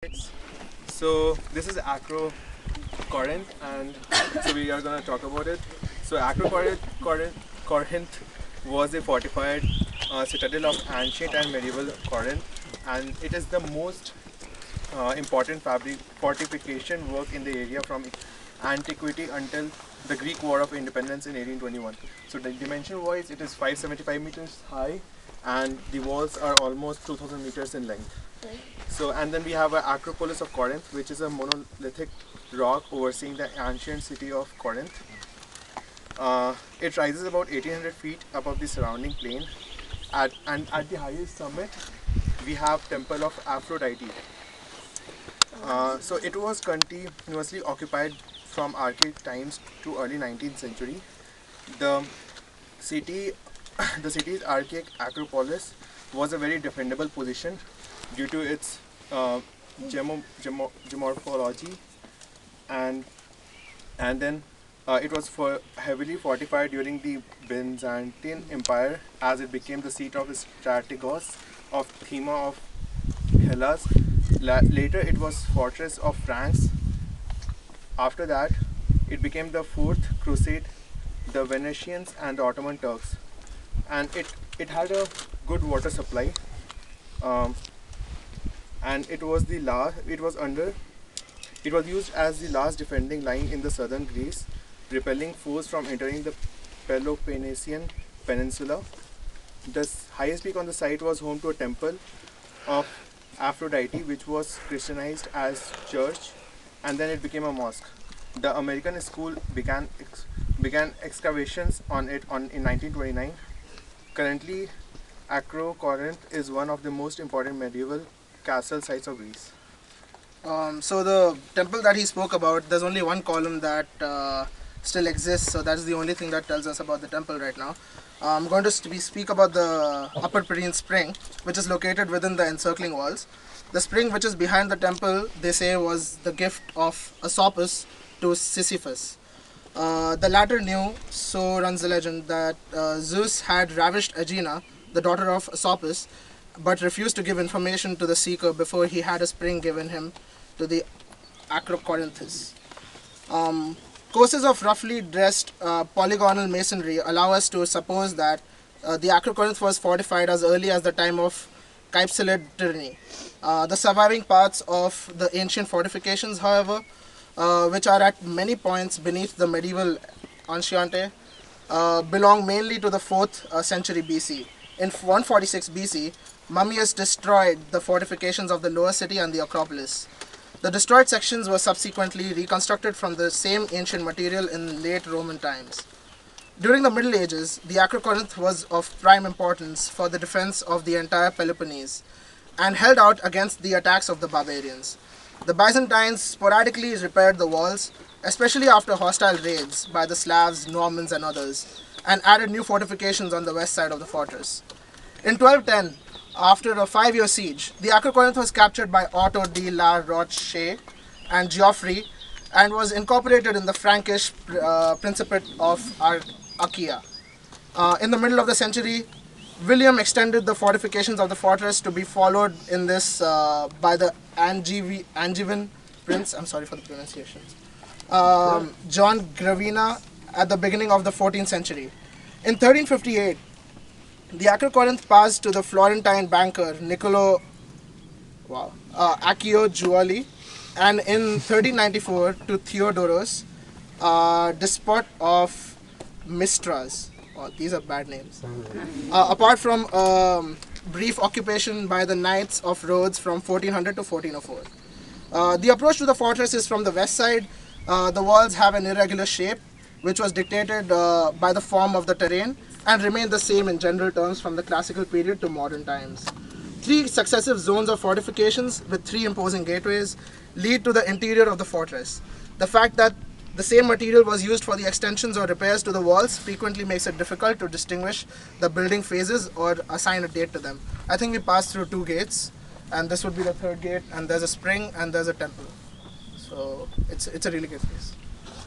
So this is Acrocorinth, and so we are going to talk about it. So Acrocorinth was a fortified citadel of ancient and medieval Corinth, and it is the most important fortification work in the area from antiquity until the Greek War of Independence in 1821. So the dimension-wise, it is 575 meters high, and the walls are almost 2,000 meters in length. So, and then we have an Acropolis of Corinth, which is a monolithic rock overseeing the ancient city of Corinth. It rises about 1800 feet above the surrounding plain, and at the highest summit, we have Temple of Aphrodite. So it was continuously occupied from archaic times to early 19th century. The city's archaic Acropolis was a very defendable position due to its geomorphology, and then it was heavily fortified during the Byzantine Empire, as it became the seat of Strategos of Thema of Hellas. Later it was fortress of Franks. After that it became the Fourth Crusade, the Venetians and the Ottoman Turks, and it had a good water supply. And it was used as the last defending line in the southern Greece, repelling foes from entering the Peloponnesian Peninsula. The highest peak on the site was home to a temple of Aphrodite, which was Christianized as church, and then it became a mosque. The American school began excavations on it in 1929. Currently, Acrocorinth is one of the most important medieval castle sites of Greece. So the temple that he spoke about, there's only one column that still exists, so that's the only thing that tells us about the temple right now. I'm going to speak about the Upper Pyrenean spring, which is located within the encircling walls. The spring, which is behind the temple, they say was the gift of Aesopus to Sisyphus. The latter knew, so runs the legend, that Zeus had ravished Aegina, the daughter of Aesopus, but refused to give information to the seeker before he had a spring given him to the Acrocorinthus. Courses of roughly dressed polygonal masonry allow us to suppose that the Acrocorinth was fortified as early as the time of Caepsellid tyranny. The surviving parts of the ancient fortifications, however, which are at many points beneath the medieval enceinte, belong mainly to the 4th century BC. In 146 BC, Mummius destroyed the fortifications of the lower city and the Acropolis. The destroyed sections were subsequently reconstructed from the same ancient material in late Roman times. During the Middle Ages, the Acrocorinth was of prime importance for the defense of the entire Peloponnese and held out against the attacks of the barbarians. The Byzantines sporadically repaired the walls, especially after hostile raids by the Slavs, Normans and others, and added new fortifications on the west side of the fortress. In 1210, after a 5-year siege, the Acrocorinth was captured by Otto de la Roche and Geoffrey and was incorporated in the Frankish Principate of Achaia. In the middle of the century, William extended the fortifications of the fortress to be followed in this by the Angevin prince, I'm sorry for the pronunciation, John Gravina at the beginning of the 14th century. In 1358, the Acrocorinth passed to the Florentine banker Niccolo Acciajuoli, and in 1394 to Theodoros, despot of Mistras. Oh, these are bad names. Apart from brief occupation by the Knights of Rhodes from 1400 to 1404. The approach to the fortress is from the west side. The walls have an irregular shape, which was dictated by the form of the terrain and remained the same in general terms from the classical period to modern times. 3 successive zones of fortifications with 3 imposing gateways lead to the interior of the fortress. The fact that the same material was used for the extensions or repairs to the walls frequently makes it difficult to distinguish the building phases or assign a date to them. I think we passed through 2 gates, and this would be the 3rd gate, and there's a spring and there's a temple. So it's a really good place.